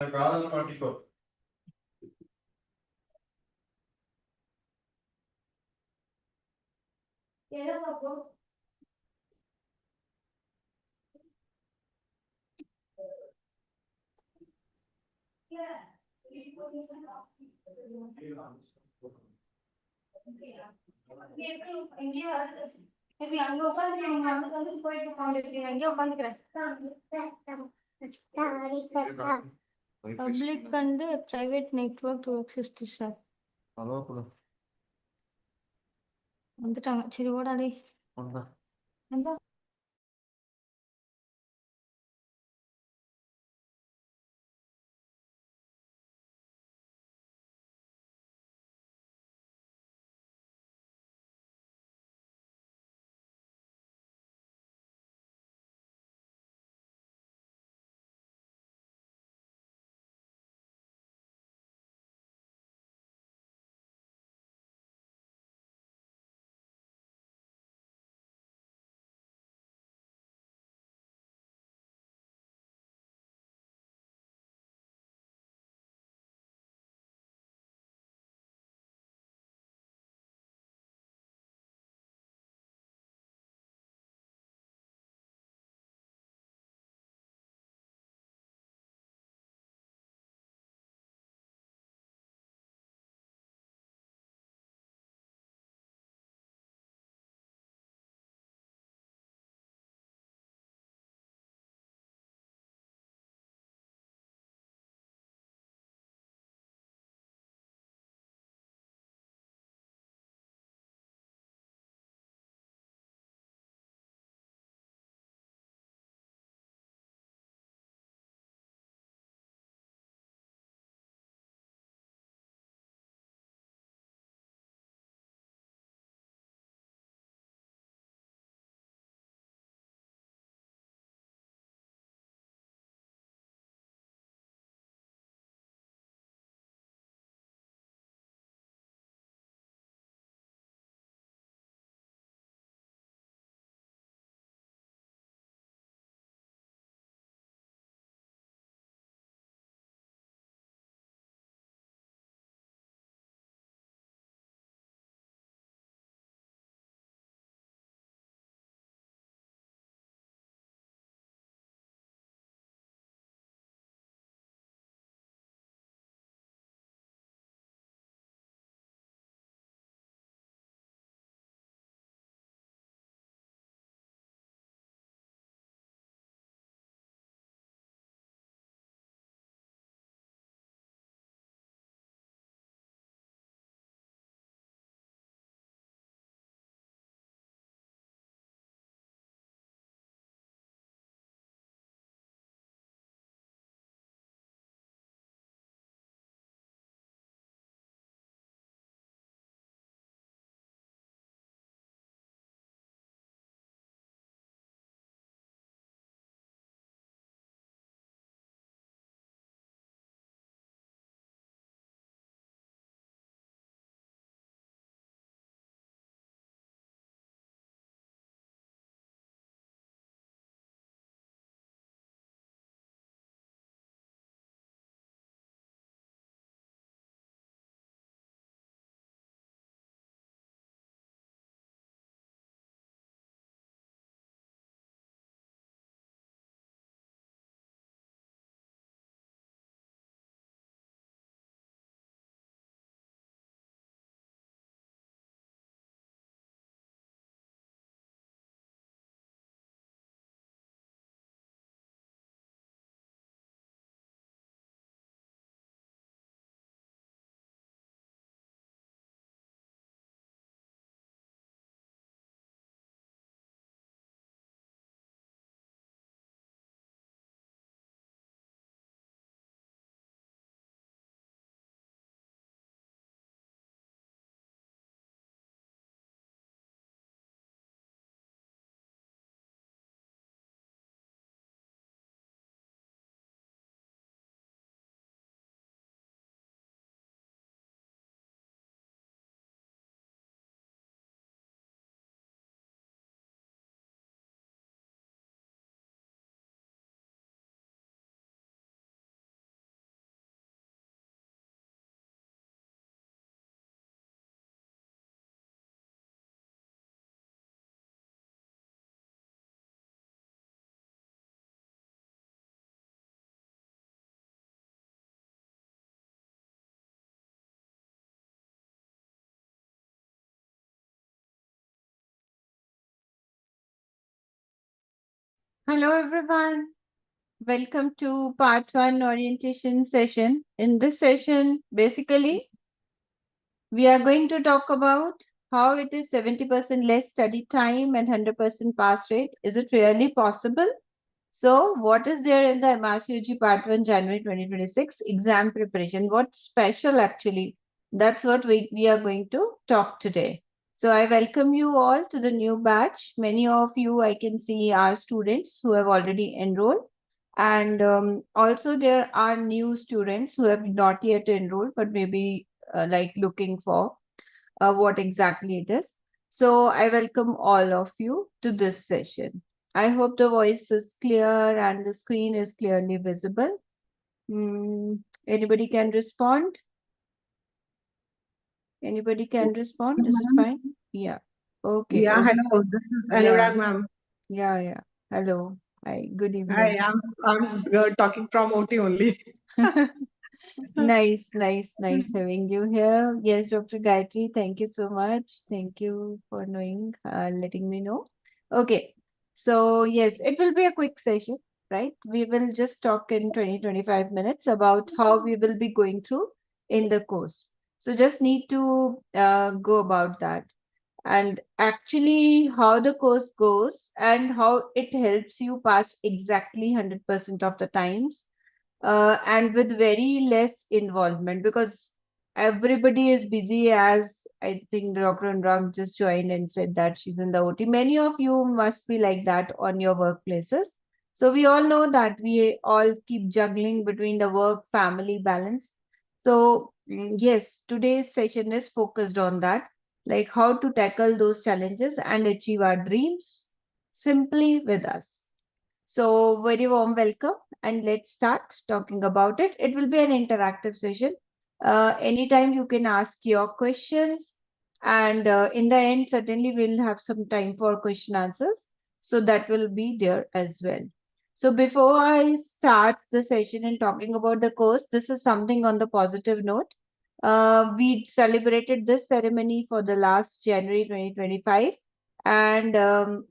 காதல் மாட்டிக்கோ. அங்க உட்காந்து போயிட்டு உட்காந்துக்கிறேன். Public and private network to access this app. Hello குடு. வந்துட்டாங்க. சரி ஓடாடே. வந்தா Hello everyone. Welcome to part 1 orientation session. In this session, basically, we are going to talk about how it is 70% less study time and 100% pass rate. Is it really possible? So, what is there in the MRCOG Part 1 January 2026 exam preparation? What's special actually? That's what we are going to talk today. So, I welcome you all to the new batch. Many of you I can see are students who have already enrolled. And also, there are new students who have not yet enrolled but maybe like looking for what exactly it is. So I welcome all of you to this session. I hope the voice is clear and the screen is clearly visible. Anybody can respond? Anybody can respond? Is it fine? Yeah. Okay. Yeah, Okay. hello. This is Yeah. Anurag, ma'am. Yeah. Hello. Hi. Good Hi, evening. I'm talking from OT only. Nice having you here. Yes, Dr. Gayatri, thank you so much. Thank you for knowing, letting me know. Okay, so yes, it will be a quick session, right? We will just talk in 20-25 minutes about how we will be going through in the course. So just need to go about that and actually how the course goes and how it helps you pass exactly 100% of the times and with very less involvement because everybody is busy. As I think Dr. Anurag just joined and said that she's in the OT. Many of you must be like that on your workplaces. So we all know that we all keep juggling between the work family balance. So yes, today's session is focused on that, like how to tackle those challenges and achieve our dreams simply with us. So, very warm welcome, and let's start talking about it. It will be an interactive session. Anytime you can ask your questions, and in the end, certainly we'll have some time for question answers. So, that will be there as well. So, before I start the session and talking about the course, this is something on the positive note. We celebrated this ceremony for the last January 2025, and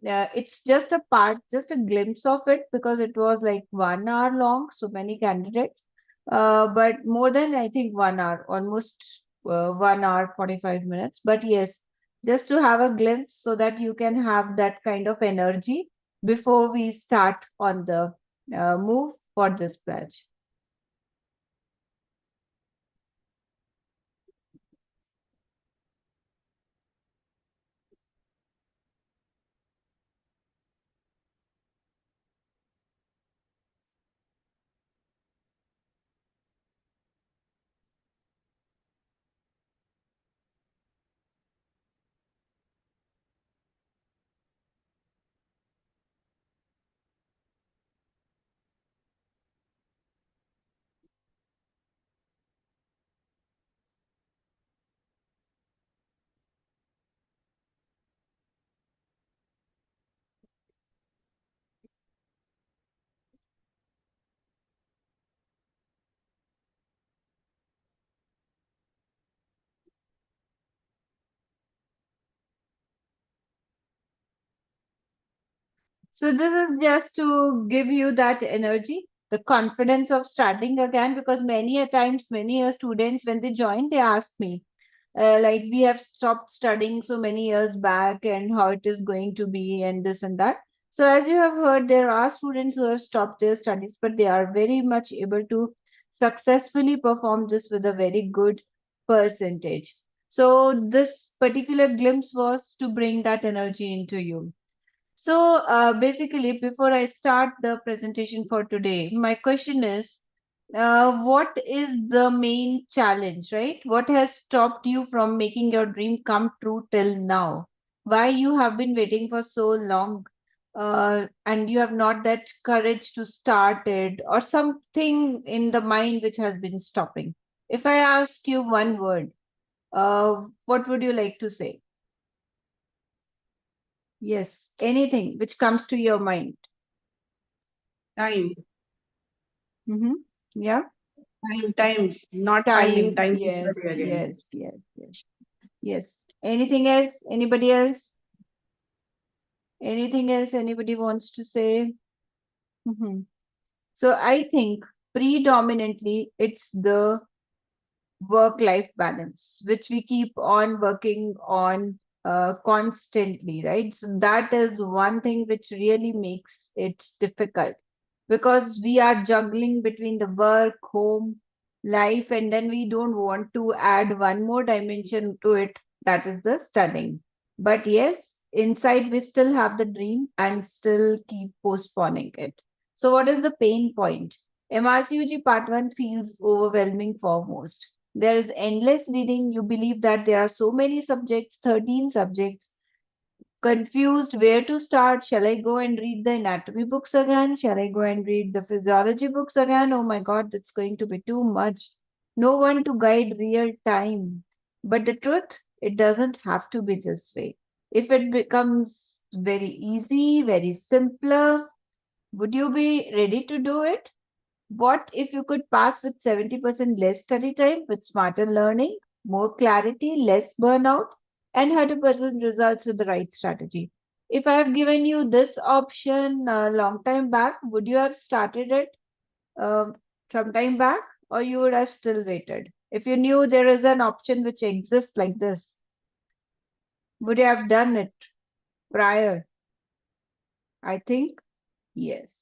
it's just a part, just a glimpse of it because it was like 1 hour long, so many candidates, but more than I think 1 hour, almost 1 hour 45 minutes. But yes, just to have a glimpse so that you can have that kind of energy before we start on the move for this batch. So this is just to give you that energy, the confidence of starting again, because many a times, many a students when they join, they ask me, like we have stopped studying so many years back and how it is going to be and this and that. So as you have heard, there are students who have stopped their studies, but they are very much able to successfully perform this with a very good percentage. So this particular glimpse was to bring that energy into you. So basically, before I start the presentation for today, my question is, what is the main challenge, right? What has stopped you from making your dream come true till now? Why you have been waiting for so long, and you have not that courage to start it, or something in the mind which has been stopping? If I ask you one word, what would you like to say? Yes, anything which comes to your mind. Time, Mm-hmm. Yeah. time, not finding Time. time to Yes, study again. yes. Anything else? Anybody else? Anything else anybody wants to say? So I think predominantly it's the work-life balance, which we keep on working on constantly, right? So that is one thing which really makes it difficult because we are juggling between the work, home, life, and then we don't want to add one more dimension to it, that is the studying. But yes, inside we still have the dream and still keep postponing it. So, what is the pain point? MRCOG Part 1 feels overwhelming for most. There is endless reading. You believe that there are so many subjects, 13 subjects. Confused where to start. Shall I go and read the anatomy books again? Shall I go and read the physiology books again? Oh my God, that's going to be too much. No one to guide real time. But the truth, it doesn't have to be this way. If it becomes very easy, very simpler, would you be ready to do it? What if you could pass with 70% less study time, with smarter learning, more clarity, less burnout, and 100% results with the right strategy? If I have given you this option a long time back, would you have started it some time back, or you would have still waited? If you knew there is an option which exists like this, would you have done it prior? I think yes.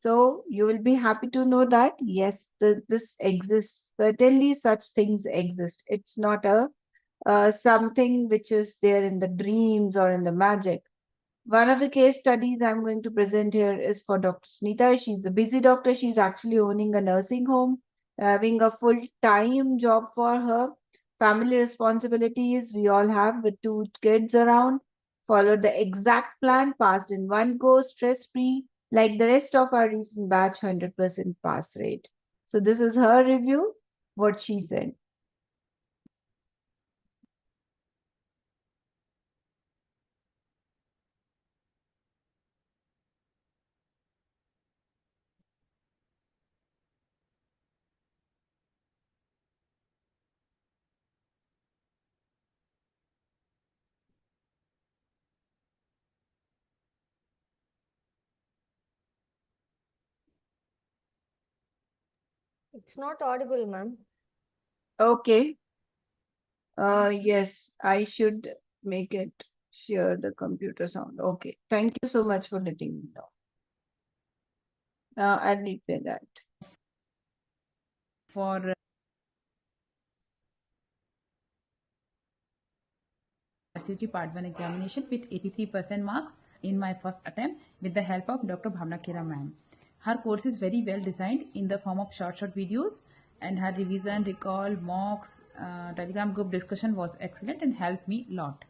So you will be happy to know that yes, this exists. Certainly, such things exist. It's not a something which is there in the dreams or in the magic. One of the case studies I'm going to present here is for Dr. Sunita. She's a busy doctor. She's actually owning a nursing home, having a full-time job for her. Family responsibilities we all have with two kids around. Followed the exact plan, passed in one go, stress-free, like the rest of our recent batch, 100% pass rate. So this is her review, what she said. It's not audible, ma'am. Okay. Yes, I should make it share the computer sound. Okay. Thank you so much for letting me know. I'll replay that. For MRCOG Part 1 examination with 83% marks in my first attempt with the help of Dr. Bhawna Khera ma'am. Her course is very well designed in the form of short videos, and her revision, recall, mocks, Telegram group discussion was excellent and helped me a lot.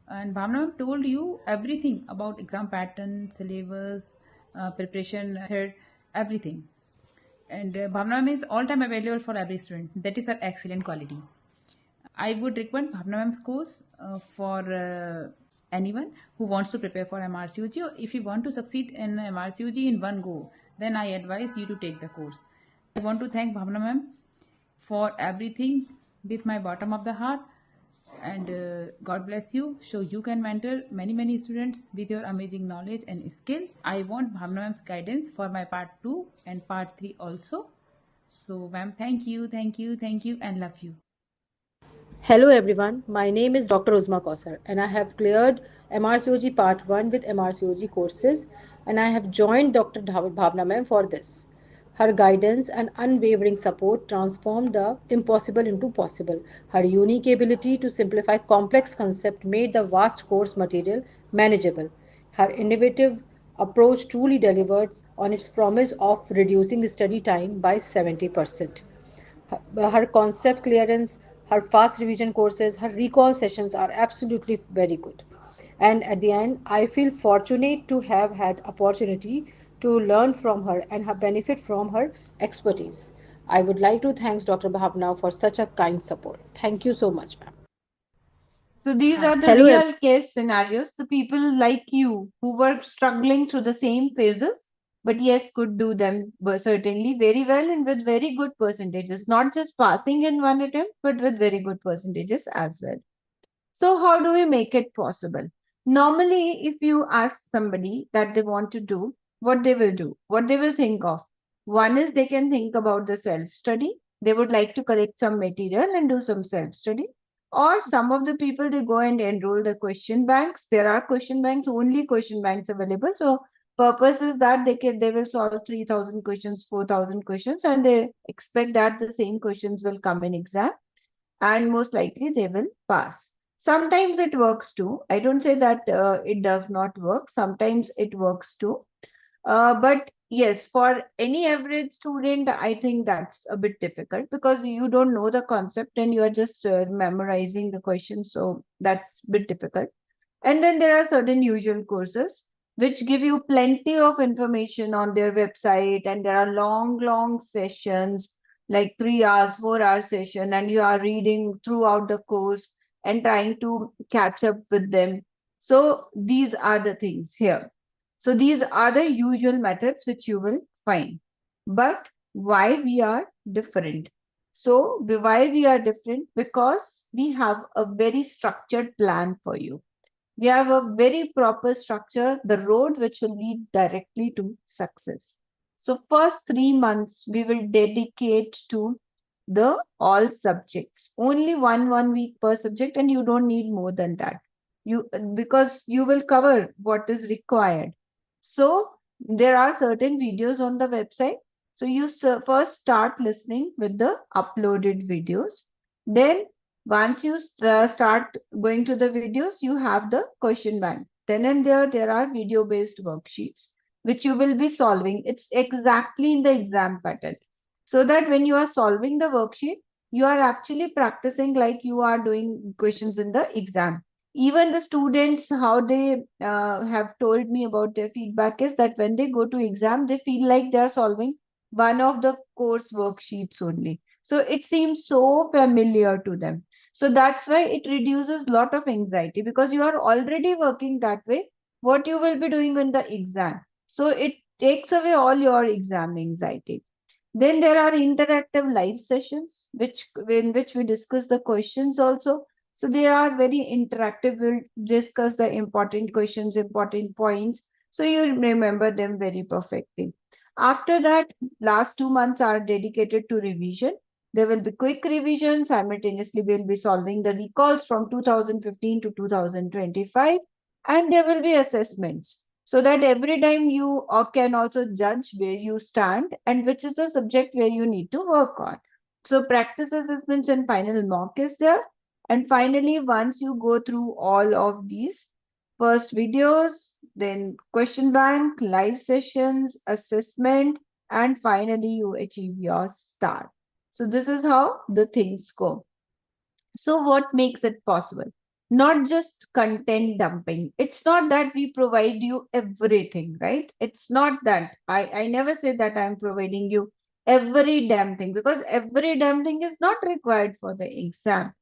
And Bhavna told you everything about exam pattern, syllabus, preparation method, everything. And Bhavna is all time available for every student. That is her excellent quality. I would recommend Bhavna ma'am's course for anyone who wants to prepare for MRCOG, or if you want to succeed in MRCOG in one go, then I advise you to take the course. I want to thank Bhavna ma'am for everything with my bottom of the heart, and God bless you. So you can mentor many students with your amazing knowledge and skill. I want Bhavna ma'am's guidance for my part 2 and part 3 also. So ma'am, thank you and love you. Hello everyone, my name is Dr. Uzma Kausar and I have cleared MRCOG Part 1 with MRCOG courses, and I have joined Dr. Bhavna ma'am for this. Her guidance and unwavering support transformed the impossible into possible. Her unique ability to simplify complex concepts made the vast course material manageable. Her innovative approach truly delivers on its promise of reducing study time by 70%. Her concept clearance, her fast revision courses, her recall sessions are absolutely very good. And at the end, I feel fortunate to have had opportunity to learn from her and have benefit from her expertise. I would like to thank Dr. Bhavna for such a kind support. Thank you so much, ma'am. So these are the Hello, real case scenarios. The people like you who were struggling through the same phases, but yes, could do them certainly very well and with very good percentages, not just passing in one attempt, but with very good percentages as well. So how do we make it possible? Normally, if you ask somebody that they want to do, what they will do, what they will think of. One is they can think about the self-study. They would like to collect some material and do some self-study. Or some of the people, they go and enroll the question banks. There are question banks, only question banks available. So purpose is that they will solve 3,000 questions, 4,000 questions, and they expect that the same questions will come in exam, and most likely they will pass. Sometimes it works too. I don't say that it does not work. Sometimes it works too. But yes, for any average student, I think that's a bit difficult because you don't know the concept and you are just memorizing the question. So that's a bit difficult. And then there are certain usual courses which give you plenty of information on their website, and there are long sessions like 3 hours, 4 hour session, and you are reading throughout the course and trying to catch up with them. So these are the things here. So these are the usual methods which you will find. But why we are different? So why we are different? Because we have a very structured plan for you. We have a very proper structure, the road which will lead directly to success. So first 3 months, we will dedicate to the all subjects, only one week per subject, and you don't need more than that. Because you will cover what is required. So there are certain videos on the website. So you first start listening with the uploaded videos. Then once you start going to the videos, you have the question bank. Then and there are video-based worksheets, which you will be solving. It's exactly in the exam pattern. So that when you are solving the worksheet, you are actually practicing like you are doing questions in the exam. Even the students, how they have told me about their feedback is that when they go to exam, they feel like they are solving one of the course worksheets only. So it seems so familiar to them. So that's why it reduces a lot of anxiety because you are already working that way. What you will be doing in the exam. So it takes away all your exam anxiety. Then there are interactive live sessions, in which we discuss the questions also. So they are very interactive. We'll discuss the important questions, important points. So you remember them very perfectly. After that, last 2 months are dedicated to revision. There will be quick revision. Simultaneously, we'll be solving the recalls from 2015 to 2025. And there will be assessments, so that every time you can also judge where you stand and which is the subject where you need to work on. So practice assessments and final mock is there. And finally, once you go through all of these, first videos, then question bank, live sessions, assessment, and finally you achieve your star. So this is how the things go. So what makes it possible? Not just content dumping. It's not that we provide you everything, right? It's not that. I never say that I'm providing you every damn thing because every damn thing is not required for the exam.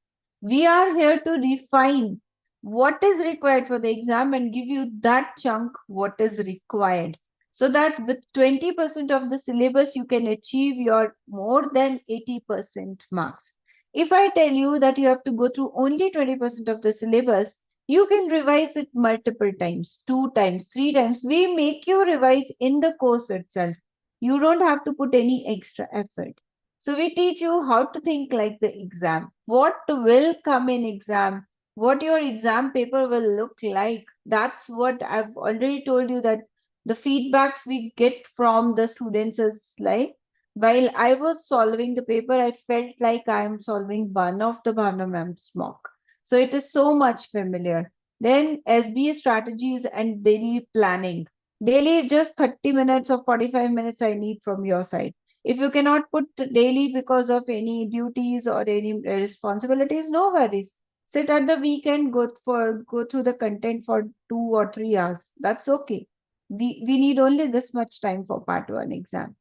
We are here to refine what is required for the exam and give you that chunk what is required. So that with 20% of the syllabus, you can achieve your more than 80% marks. If I tell you that you have to go through only 20% of the syllabus, you can revise it multiple times, 2 times, 3 times. We make you revise in the course itself. You don't have to put any extra effort. So we teach you how to think like the exam, what will come in exam, what your exam paper will look like. That's what I've already told you, that the feedbacks we get from the students is like, while I was solving the paper, I felt like I am solving one of the Bhawna ma'am's mock. So it is so much familiar. Then SBA strategies and daily planning. Daily just 30 minutes or 45 minutes I need from your side. If you cannot put daily because of any duties or any responsibilities, no worries. Sit at the weekend, go through the content for 2 or 3 hours. That's okay. We need only this much time for part 1 exam.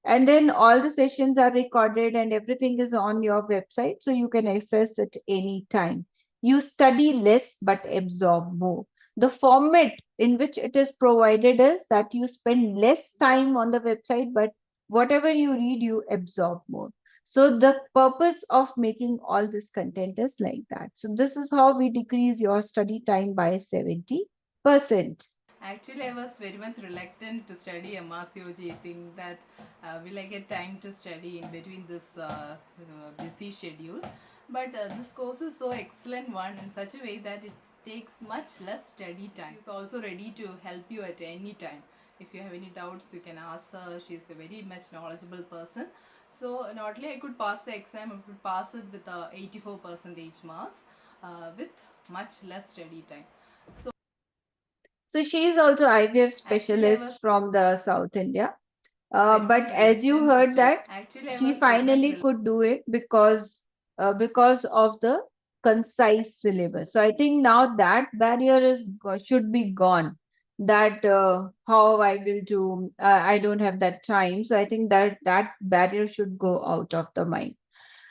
And then all the sessions are recorded and everything is on your website, so you can access it anytime. You study less but absorb more. The format in which it is provided is that you spend less time on the website, but whatever you read, you absorb more. So the purpose of making all this content is like that. So this is how we decrease your study time by 70%. Actually, I was very much reluctant to study MRCOG, think that will I get time to study in between this busy schedule. But this course is so excellent one in such a way that it takes much less study time. She's also ready to help you at any time. If you have any doubts, you can ask her. She's a very much knowledgeable person. So not only I could pass the exam, I could pass it with 84% marks with much less study time. So she is also IVF Actually, I was specialist from the South India. very much But as you reluctant to heard study. that Actually, I she was very much finally could do it because of the concise syllabus. So I think now that barrier should be gone. That how I will do, I don't have that time. So I think that barrier should go out of the mind.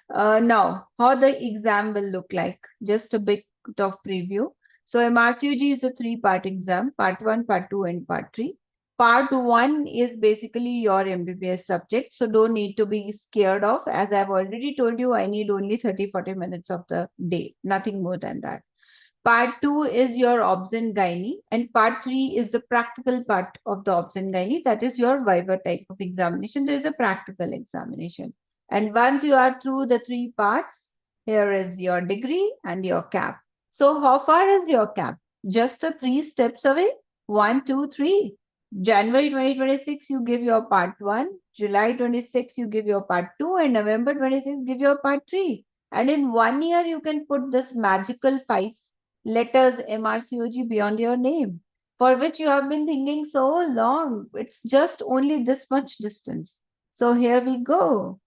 Now, how the exam will look like, just a bit of preview. So MRCOG is a three-part exam, part 1, part 2, and part 3. Part 1 is basically your MBBS subject, so don't need to be scared of. As I've already told you, I need only 30-40 minutes of the day, nothing more than that. Part 2 is your obs and gynae, and part 3 is the practical part of the obs and gynae. That is your viva type of examination. There is a practical examination. And once you are through the 3 parts, here is your degree and your cap. So how far is your cap? Just the 3 steps away. 1, 2, 3. January 2026, you give your part 1. July 26, you give your part 2. And November 26, give your part 3. And in 1 year, you can put this magical 5 letters MRCOG beyond your name, for which you have been thinking so long. It's just only this much distance. So here we go.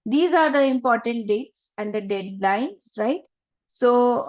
These are the important dates and the deadlines, right? So,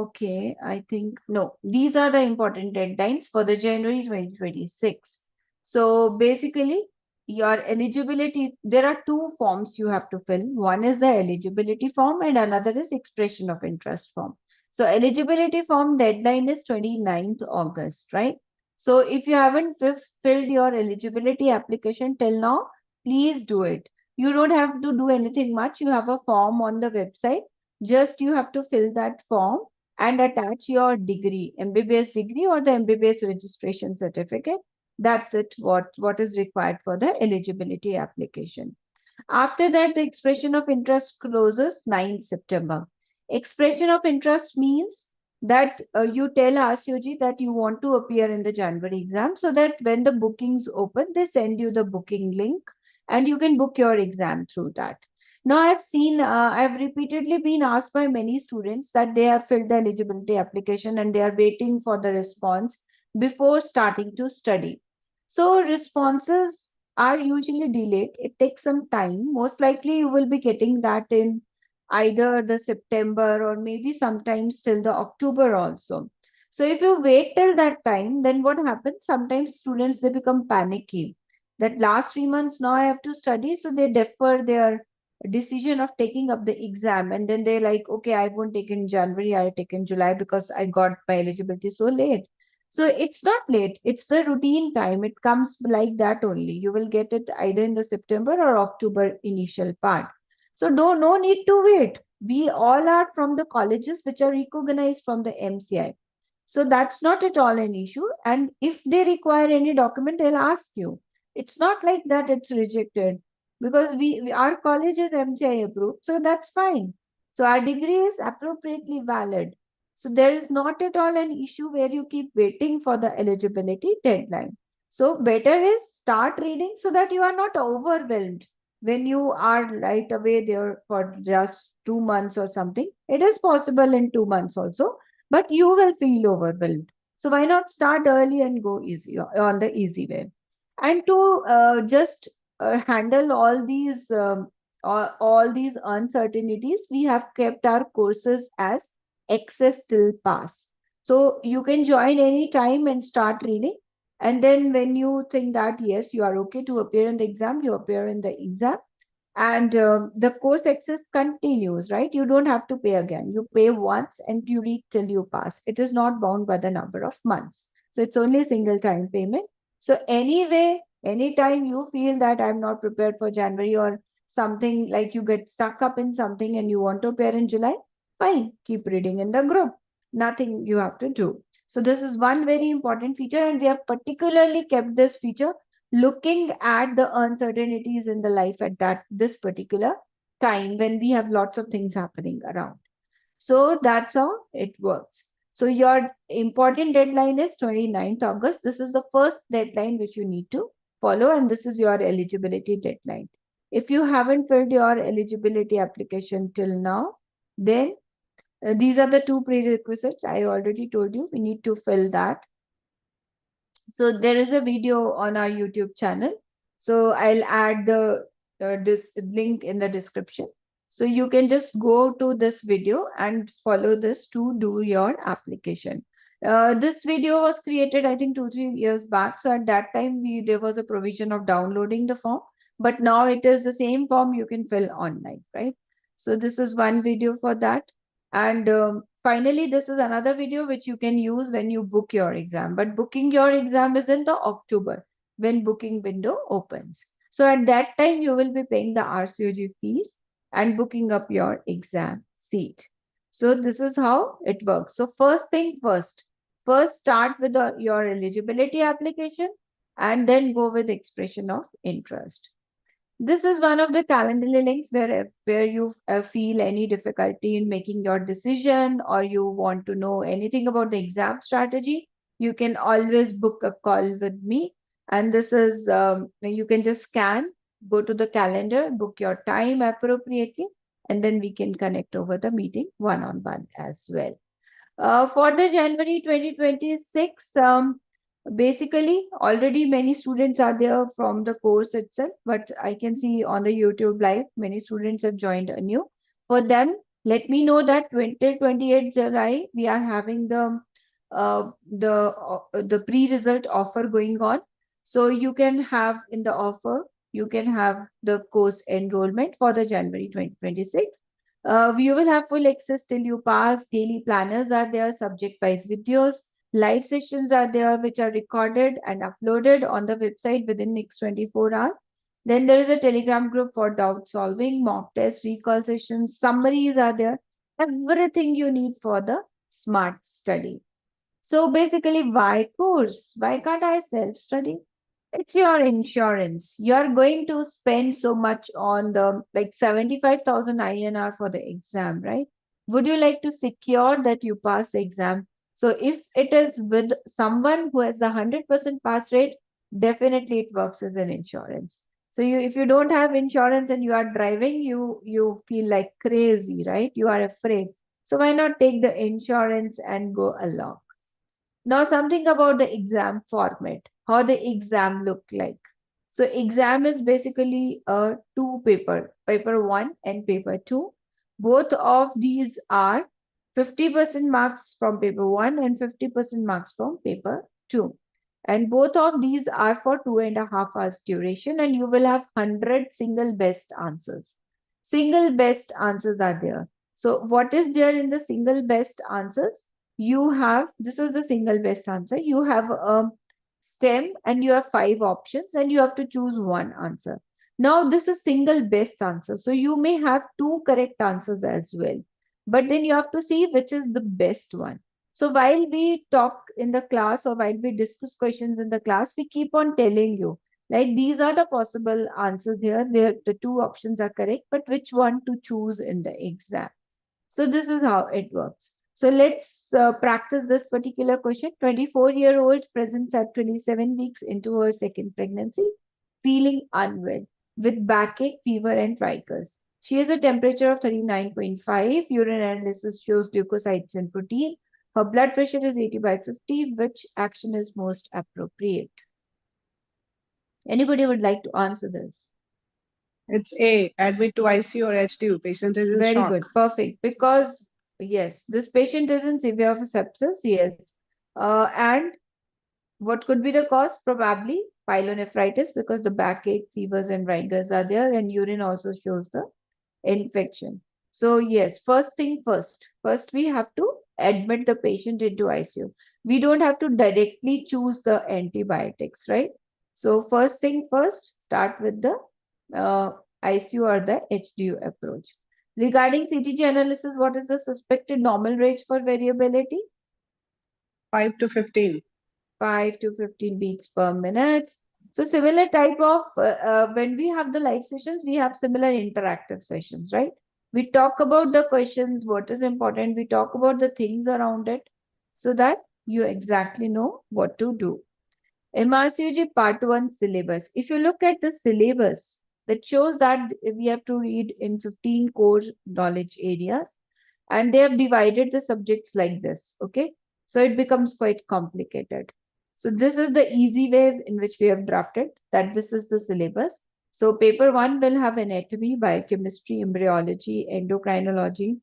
okay, I think, no, these are the important deadlines for the January 2026. So basically, your eligibility, there are 2 forms you have to fill. One is the eligibility form and another is expression of interest form. So eligibility form deadline is 29th August, right? So if you haven't filled your eligibility application till now, please do it. You don't have to do anything much. You have a form on the website. Just you have to fill that form and attach your degree, MBBS degree or the MBBS registration certificate. That's it, what is required for the eligibility application. After that, the expression of interest closes 9 September. Expression of interest means that you tell RCOG that you want to appear in the January exam, so that when the bookings open, they send you the booking link and you can book your exam through that. Now, I've repeatedly been asked by many students that they have filled the eligibility application and they are waiting for the response before starting to study. So responses are usually delayed. It takes some time. Most likely you will be getting that in either the September or maybe sometimes till the October also. So if you wait till that time, then what happens? Sometimes students, they become panicky that last 3 months now I have to study. So they defer their decision of taking up the exam. And then they're like, okay, I won't take in January, I'll take in July because I got my eligibility so late. So it's not late, it's the routine time. It comes like that only. You will get it either in the September or October initial part. So no need to wait. We all are from the colleges which are recognized from the MCI. So that's not at all an issue. And if they require any document, they'll ask you. It's not like that it's rejected because our college is MCI approved. So that's fine. So our degree is appropriately valid. So there is not at all an issue where you keep waiting for the eligibility deadline. So better is start reading so that you are not overwhelmed when you are right away there for just 2 months or something. It is possible in 2 months also, but you will feel overwhelmed. So why not start early and go easy on the easy way? And to just handle all these uncertainties, we have kept our courses as access till pass. So you can join any time and start reading. And then when you think that, yes, you are okay to appear in the exam, you appear in the exam. And the course access continues, right? You don't have to pay again. You pay once and you read till you pass. It is not bound by the number of months. So it's only a single time payment. So anyway, anytime you feel that I'm not prepared for January or something, like you get stuck up in something and you want to appear in July, fine, keep reading in the group. Nothing you have to do. So this is one very important feature, and we have particularly kept this feature looking at the uncertainties in the life at this particular time when we have lots of things happening around. So that's how it works. So your important deadline is 29th August. This is the first deadline which you need to follow, and this is your eligibility deadline. If you haven't filled your eligibility application till now, then these are the two prerequisites. I already told you we need to fill that. So there is a video on our YouTube channel. So I'll add this link in the description. So you can just go to this video and follow this to do your application. This video was created, I think, 2-3 years back. So at that time, there was a provision of downloading the form, but now it is the same form you can fill online, right? So this is one video for that. And finally, this is another video which you can use when you book your exam. But booking your exam is in the October when booking window opens. So at that time, you will be paying the RCOG fees and booking up your exam seat. So this is how it works. So first thing first start with your eligibility application and then go with expression of interest. This is one of the Calendly links where you feel any difficulty in making your decision or you want to know anything about the exam strategy. You can always book a call with me. And this is, you can just scan, go to the calendar, book your time appropriately, and then we can connect over the meeting one-on-one as well. For the January 2026, basically, already many students are there from the course itself, but I can see on the YouTube live, many students have joined anew. For them, let me know that 28th July, we are having the pre-result offer going on. So you can have in the offer, you can have the course enrollment for the January 2026. You will have full access till you pass. Daily planners are there, subject-wise videos. Live sessions are there, which are recorded and uploaded on the website within next 24 hours. Then there is a Telegram group for doubt solving, mock tests, recall sessions, summaries are there. Everything you need for the smart study. So basically, why course? Why can't I self-study? It's your insurance. You're going to spend so much on the like 75,000 INR for the exam, right? Would you like to secure that you pass the exam? So if it is with someone who has a 100% pass rate, definitely it works as an insurance. So if you don't have insurance and you are driving, you feel like crazy, right? You are afraid. So why not take the insurance and go along? Now something about the exam format, how the exam look like. So exam is basically a two paper 1 and paper 2. Both of these are 50% marks from paper 1 and 50% marks from paper 2. And both of these are for 2.5 hours duration, and you will have 100 single best answers. Single best answers are there. So what is there in the single best answers? You have, this is the single best answer. You have a stem and you have 5 options and you have to choose one answer. Now this is single best answer. So you may have 2 correct answers as well. But then you have to see which is the best one. So while we talk in the class or while we discuss questions in the class, we keep on telling you, like these are the possible answers here. The 2 options are correct, but which one to choose in the exam. So this is how it works. So let's practice this particular question. 24-year-old presents at 27 weeks into her second pregnancy, feeling unwell with backache, fever, and tricus. She has a temperature of 39.5. Urine analysis shows leukocytes and protein. Her blood pressure is 80/50. Which action is most appropriate? Anybody would like to answer this? It's A, admit to ICU or HDU. Patient is in Very shock. good, perfect. Because yes, this patient is in severe sepsis. Yes, and what could be the cause? Probably pyelonephritis because the backache, fevers, and rigors are there, and urine also shows the infection. So yes, first thing first. First, we have to admit the patient into ICU. We don't have to directly choose the antibiotics, right? So first thing first, start with the ICU or the HDU approach. Regarding CTG analysis, what is the suspected normal range for variability? 5 to 15. 5 to 15 beats per minute. So similar type of, when we have the live sessions, we have similar interactive sessions, right? We talk about the questions, what is important. We talk about the things around it so that you exactly know what to do. MRCOG Part 1 syllabus. If you look at the syllabus, that shows that we have to read in 15 core knowledge areas, and they have divided the subjects like this. Okay, so it becomes quite complicated. So this is the easy way in which we have drafted that this is the syllabus. So paper 1 will have anatomy, biochemistry, embryology, endocrinology,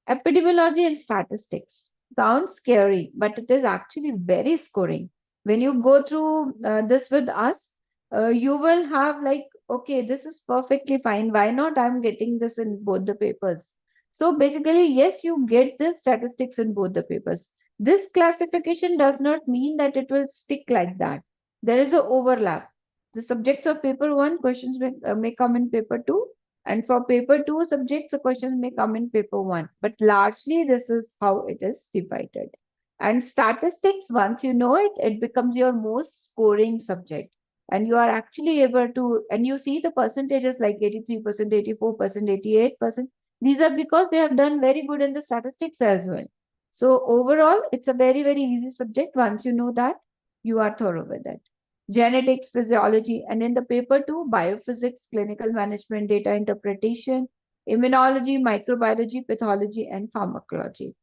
epidemiology, and statistics. Sounds scary, but it is actually very scoring. When you go through this with us, you will have like, okay, this is perfectly fine. Why not? I'm getting this in both the papers. So basically, yes, you get the statistics in both the papers. This classification does not mean that it will stick like that. There is an overlap. The subjects of paper 1 questions may come in paper 2, and for paper 2 subjects, the questions may come in paper 1. But largely, this is how it is divided. And statistics, once you know it, it becomes your most scoring subject. And you are actually able to, and you see the percentages like 83%, 84%, 88%. These are because they have done very good in the statistics as well. So overall, it's a very, very easy subject. Once you know that, you are thorough with it. Genetics, physiology, and in the paper 2, biophysics, clinical management, data interpretation, immunology, microbiology, pathology, and pharmacology.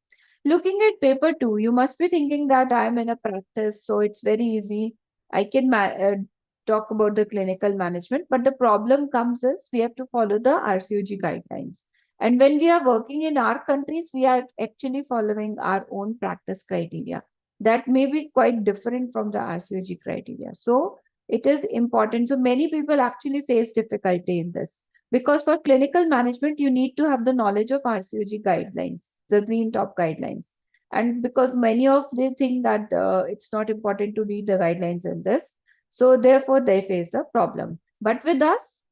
Looking at paper 2, you must be thinking that I'm in a practice, so it's very easy. I can talk about the clinical management, but the problem comes is we have to follow the RCOG guidelines. And when we are working in our countries, we are actually following our own practice criteria. That may be quite different from the RCOG criteria. So it is important. So many people actually face difficulty in this. Because for clinical management, you need to have the knowledge of RCOG guidelines, the green top guidelines. And because many of them think that it's not important to read the guidelines in this, so therefore they face a problem. But with us,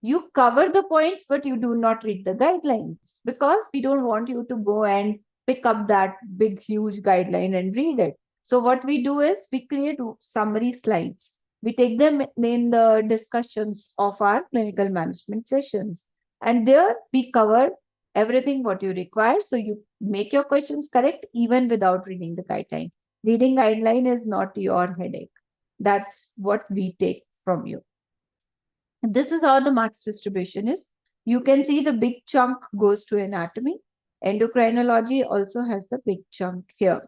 you cover the points, but you do not read the guidelines because we don't want you to go and pick up that big, huge guideline and read it. So what we do is we create summary slides. We take them in the discussions of our clinical management sessions. And there we cover everything what you require. So you make your questions correct even without reading the guideline. Reading guideline is not your headache. That's what we take from you. This is how the marks distribution is. You can see the big chunk goes to anatomy. Endocrinology also has the big chunk here.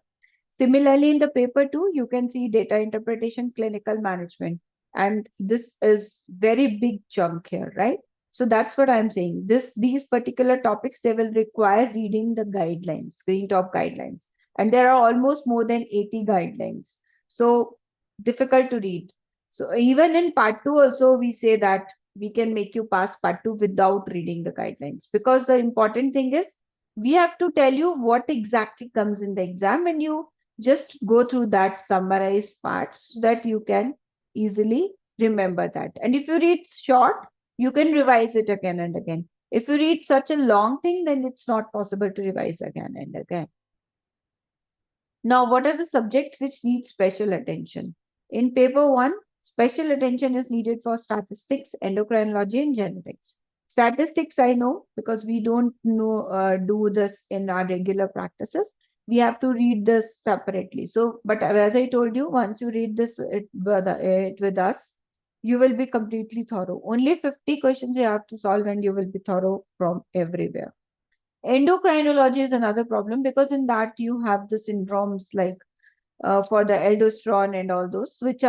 Similarly, in the paper 2, you can see data interpretation, clinical management. And this is very big chunk here, right? So that's what I'm saying. These particular topics, they will require reading the guidelines, green top guidelines. And there are almost more than 80 guidelines. So difficult to read. So even in part 2 also, we say that we can make you pass part 2 without reading the guidelines. Because the important thing is, we have to tell you what exactly comes in the exam, and you just go through that summarized part so that you can easily remember that. And if you read short, you can revise it again and again. If you read such a long thing, then it's not possible to revise again and again. Now, what are the subjects which need special attention? In paper 1, special attention is needed for statistics, endocrinology, and genetics. Statistics, I know, because we don't do this in our regular practices. We have to read this separately. So, but as I told you, once you read this with us, you will be completely thorough. Only 50 questions you have to solve, and you will be thorough from everywhere. Endocrinology is another problem because in that you have the syndromes like for the aldosterone and all those, which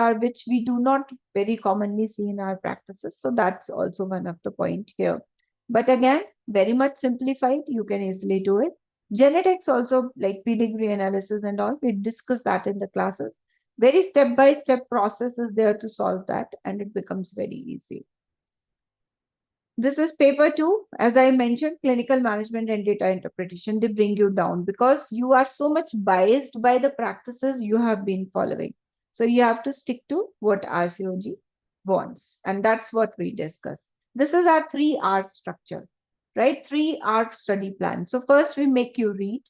we do not very commonly see in our practices. So that's also one of the point here. But again, very much simplified, you can easily do it. Genetics also, like pedigree analysis and all, we discuss that in the classes. Very step-by-step process is there to solve that, and it becomes very easy. This is paper 2. As I mentioned, clinical management and data interpretation, they bring you down because you are so much biased by the practices you have been following. So you have to stick to what RCOG wants. And that's what we discuss. This is our 3R structure, right? 3R study plan. So first we make you read.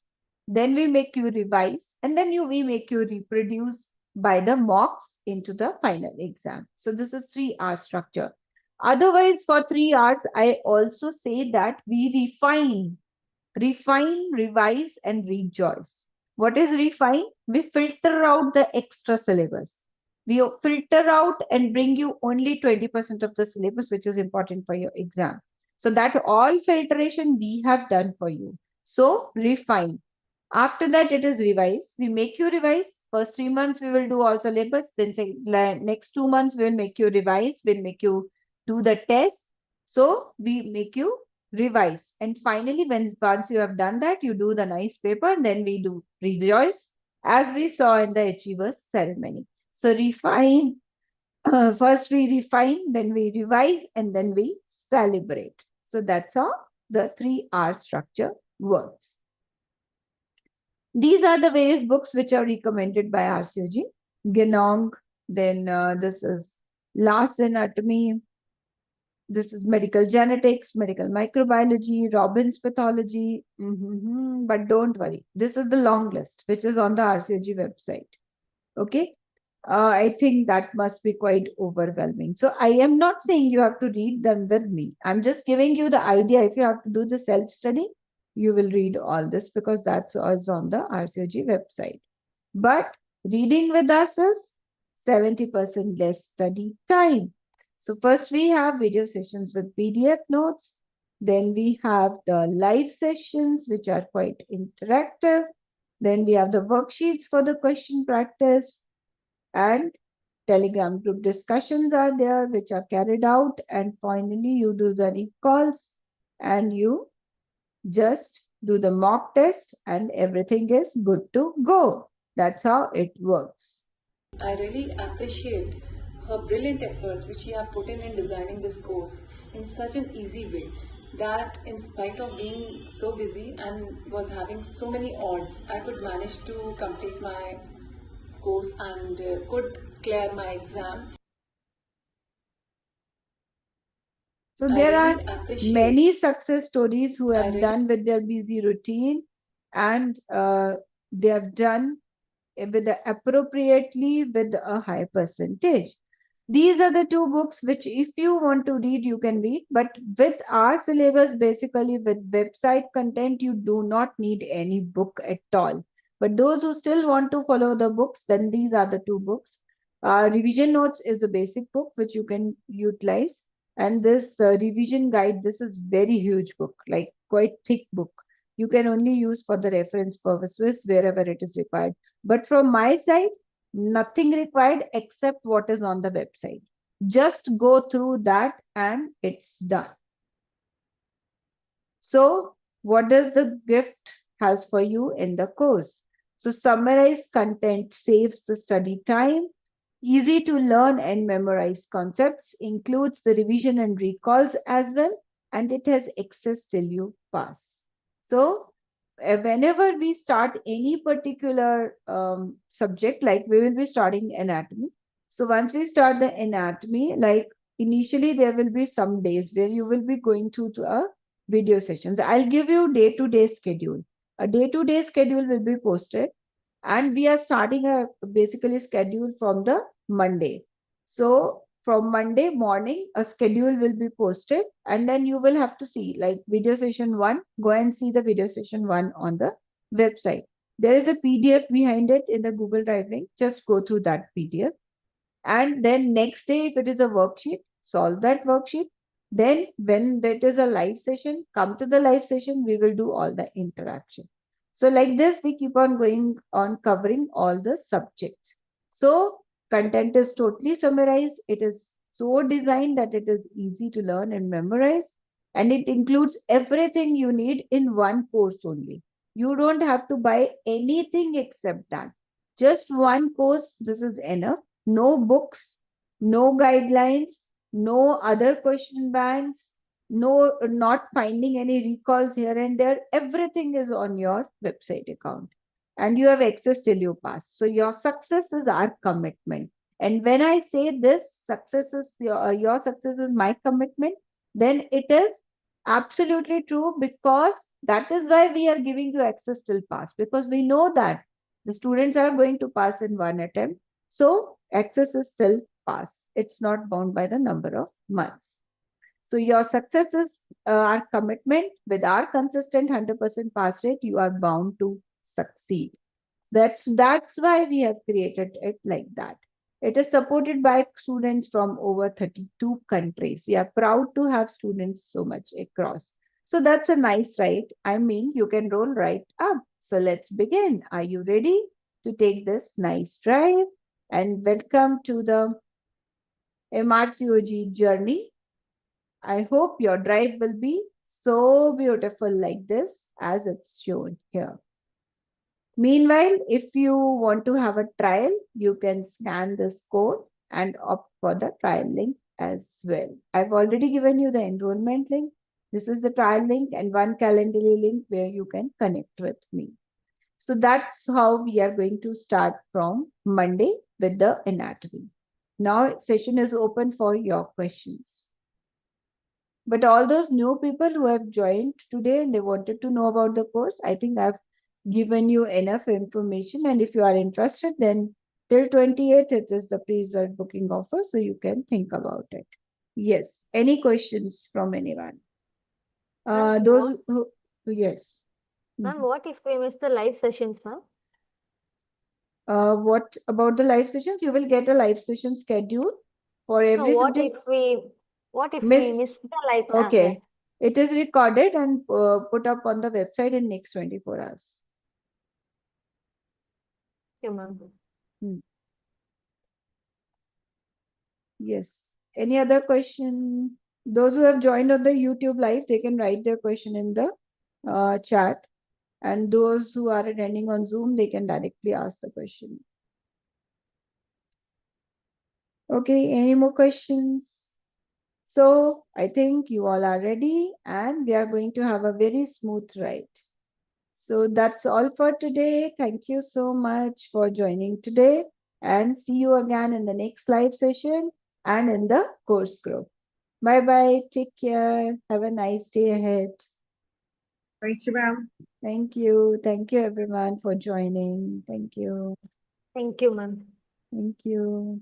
then we make you revise, and then we make you reproduce by the mocks into the final exam. So this is 3 hour structure. Otherwise, for 3 hours, I also say that we refine, revise, and rejoice. What is refine? We filter out the extra syllabus. We filter out and bring you only 20% of the syllabus, which is important for your exam. So that all filtration we have done for you. So refine. After that, it is revise. We make you revise. First 3 months, we will do all syllabus. Then say, next 2 months, we will make you revise. We'll make you do the test. So we make you revise. And finally, once you have done that, you do the nice paper. Then we do rejoice, as we saw in the Achievers ceremony. So refine. First we refine, then we revise, and then we celebrate. So that's how the 3 hour structure works. These are the various books which are recommended by RCOG. Genong, then this is Last Anatomy, this is Medical Genetics, Medical Microbiology, Robbins Pathology. But don't worry, this is the long list which is on the RCOG website. Okay. I think that must be quite overwhelming. So I am not saying you have to read them with me. I'm just giving you the idea. If you have to do the self-study, you will read all this because that's also on the RCOG website. But reading with us is 70% less study time. So first we have video sessions with PDF notes. Then we have the live sessions, which are quite interactive. Then we have the worksheets for the question practice. And Telegram group discussions are there, which are carried out. And finally, you do the recalls and you just do the mock test and everything is good to go. That's how it works. I really appreciate her brilliant efforts which she have put in designing this course in such an easy way that in spite of being so busy and was having so many odds, I could manage to complete my course and could clear my exam. So there are many success stories who have done with their busy routine and they have done with appropriately with a high percentage. These are the 2 books which if you want to read, you can read. But with our syllabus, basically with website content, you do not need any book at all. But those who still want to follow the books, then these are the 2 books. Revision Notes is a basic book which you can utilize. And this revision guide, this is very huge book, like quite thick book. You can only use for the reference purposes wherever it is required. But from my side, nothing required except what is on the website. Just go through that and it's done. So what does the gift has for you in the course? So summarized content saves the study time. Easy to learn and memorize concepts, includes the revision and recalls as well, and it has access till you pass. So whenever we start any particular subject, like we will be starting anatomy. So once we start the anatomy, like initially there will be some days where you will be going through to a video sessions. I'll give you day-to-day schedule. A day-to-day schedule will be posted. And we are starting a basically schedule from the Monday. So from Monday morning, a schedule will be posted and then you will have to see like video session 1, go and see the video session 1 on the website. There is a PDF behind it in the Google Drive link. Just go through that PDF. And then next day, if it is a worksheet, solve that worksheet. Then when that is a live session, come to the live session, we will do all the interaction. So like this, we keep on going on covering all the subjects. So content is totally summarized. It is so designed that it is easy to learn and memorize. And it includes everything you need in one course only. You don't have to buy anything except that. Just one course, this is enough. No books, no guidelines, no other question banks, no, not finding any recalls here and there. Everything is on your website account and you have access till you pass. So your success is our commitment. And when I say this, success is your success is my commitment, then it is absolutely true because That is why we are giving you access till pass, because we know that the students are going to pass in one attempt. So access is still pass. It's not bound by the number of months. So your success is our commitment. With our consistent 100% pass rate, you are bound to succeed. That's why we have created it like that. It is supported by students from over 32 countries. We are proud to have students so much across. So that's a nice, right? I mean, you can roll right up. So let's begin. Are you ready to take this nice drive? And welcome to the MRCOG journey. I hope your drive will be so beautiful like this as it's shown here. Meanwhile, if you want to have a trial, you can scan this code and opt for the trial link as well. I've already given you the enrollment link. This is the trial link and one Calendly link where you can connect with me. So that's how we are going to start from Monday with the anatomy. Now session is open for your questions. But all those new people who have joined today and they wanted to know about the course, I think I've given you enough information. And if you are interested, then till 28th, it is the pre-reserved booking offer, so you can think about it. Yes. Any questions from anyone? Ma'am, Those who, yes. Ma'am, what if we miss the live sessions, ma'am? What about the live sessions? You will get a live session schedule for No, every what subject. if we miss the live? Yeah. Okay. It is recorded and put up on the website in next 24 hours. Okay, ma'am. Yes. Any other question? Those who have joined on the YouTube live, they can write their question in the chat. And those who are attending on Zoom, they can directly ask the question. Okay, any more questions? So I think you all are ready and we are going to have a very smooth ride. So that's all for today. Thank you so much for joining today and see you again in the next live session and in the course group. Bye-bye. Take care. Have a nice day ahead. Thank you, ma'am. Thank you. Thank you everyone for joining. Thank you. Thank you, ma'am. Thank you.